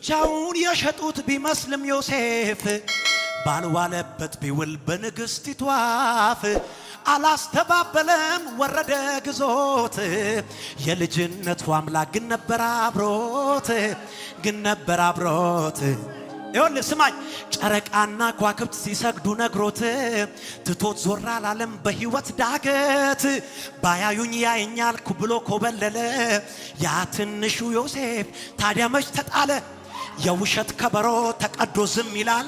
ብቻውን የሸጡት ቢመስልም ዮሴፍ ባልዋለበት ቢውል በንግሥቲቱ አፍ አላስተባበለም ወረደ ግዞት የልጅነቱ አምላክ ግን ነበር አብሮት ይኸውልህ ስማኝ ጨረቃና ከዋክብት ሲሰግዱ ነግሮት ትቶት ዞር አላለም በሕይወት ዳገት ባያዩኝ ያየኛል ብሎ ኮበለለ ያ ትንሹ ዮሴፍ ታዲያ መች ተጣለ የውሸት ከበሮ ተቀዶ ዝም ይላል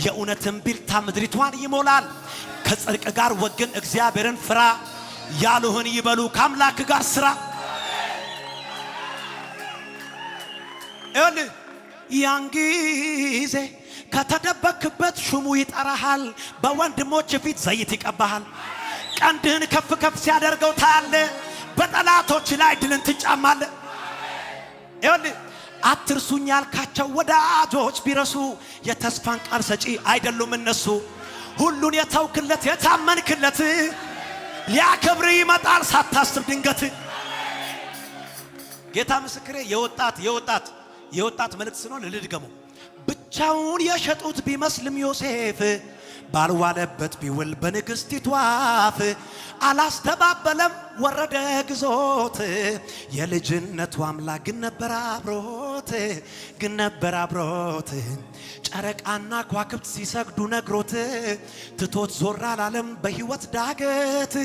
የእውነትን ቢልታ ምድሪቷን ይሞላል ከጽድቅ ጋር ወግን እግዚአብሔርን ፍራ ያሉህን ይበሉ ከአምላክ ጋር ስራ ይኸውልህ ያን ጊዜ ከተደበክበት ሹሙ ይጠራሃል በወንድሞች ፊት ዘይት ይቀባሃል ቀንድህን ከፍ ከፍ ሲያደርገው ታያለህ በጠላቶች ላይ ድልን ትጫማለህ ይኸውልህ አትርሱኝ ያልካቸው ወዳጆች ቢረሱ የተስፋን ቃል ሰጪ አይደሉም እነሱ ሁሉን የተውክለት የታመንክለት ሊያከብር ይመጣል ሳታስብ ድንገት ጌታ ምስክሬ የወጣት መልእክት ነው ልድገመው ብቻውን የሸጡት ቢመስልም ዮሴፍ ባልዋለበት ቢውል በንግሥቲቱ አፍ አላስተባበለም ወረደ ግዞት የልጅነቱ አምላክ ግን ነበር አብሮት ጨረቃና ከዋክብት ሲሰግዱ ነግሮት ትቶት ዞር አላለም በሕይወት ዳገት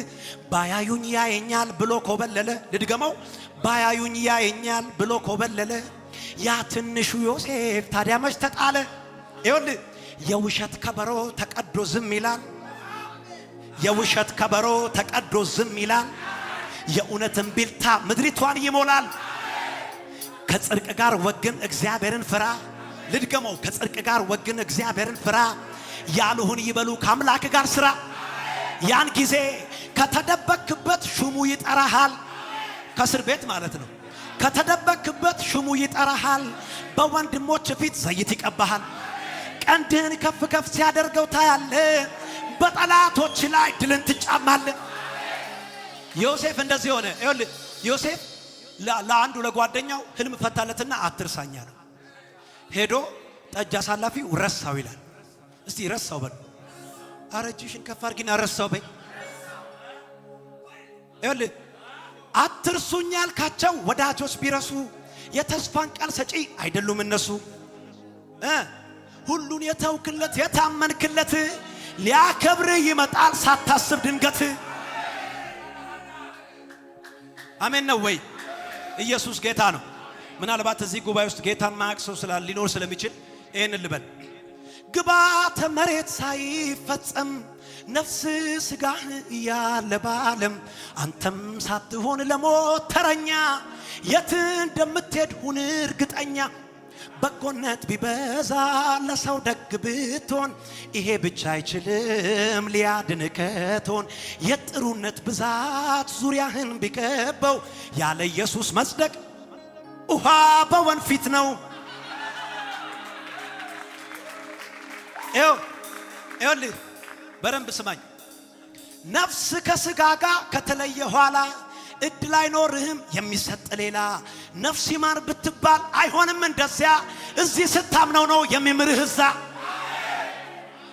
ባያዩኝ ያየኛል ብሎ ኮበለለ ልድገመው ባያዩኝ ያየኛል ብሎ ኮበለለ ያ ትንሹ ዮሴፍ ታዲያ መች ተጣለ ይኸውልህ የውሸት ከበሮ ተቀዶ ዝም ይላል የእውነትን ቢልታ ምድሪቷን ይሞላል ከጽድቅ ጋር ወግን እግዚአብሔርን ፍራ ልድገመው ከጽድቅ ጋር ወግን እግዚአብሔርን ፍራ ያሉህን ይበሉ ከአምላክ ጋር ስራ ያን ጊዜ ከተደበክበት ሹሙ ይጠራሃል ከእስር ቤት ማለት ነው ከተደበክበት ሹሙ ይጠራሃል በወንድሞች ፊት ዘይት ይቀባሃል ቀንድህን ከፍ ከፍ ሲያደርገው ታያለህ በጠላቶች ላይ ድልን ትጫማለህ ዮሴፍ እንደዚህ ሆነ ይኸውልህ ዮሴፍ ለአንዱ ለጓደኛው ህልም ፈታለትና አትርሳኝ አለው ሄዶ ጠጅ አሳላፊው ረሳው ይላል እስቲ ረሳው በል አረጅሽን ከፍ አድርጊና ረሳው በይ ይኸውልህ አትርሱኝ ያልካቸው ወዳጆች ቢረሱ የተስፋን ቃል ሰጪ አይደሉም እነሱ ሁሉን የተውክለት የታመንክለት ሊያከብር ይመጣል ሳታስብ ድንገት አሜን ነው ወይ ኢየሱስ ጌታ ነው ምናልባት እዚህ ጉባኤ ውስጥ ጌታን ማያውቅ ሰው ሊኖር ስለሚችል ይሄን ልበል ግባተ መሬት ሳይፈጸም ነፍስ ስጋህ እያለ ባለም አንተም ሳትሆን ለሞት ተረኛ የት እንደምትሄድ ሁን እርግጠኛ በጎነት ቢበዛ ለሰው ደግ ብትሆን ይሄ ብቻ አይችልም ሊያድንህ ከቶን የጥሩነት ብዛት ዙሪያህን ቢከበው ያለ ኢየሱስ መጽደቅ ውሃ በወንፊት ነው ይኸውልህ በደንብ ስማኝ ነፍስ ከስጋ ጋር ከተለየ ኋላ እድል አይኖርህም የሚሰጥ ሌላ ነፍስ ይማር ብትባል አይሆንም እንደዚያ እዚህ ስታምነው ነው የሚምርህ እዛ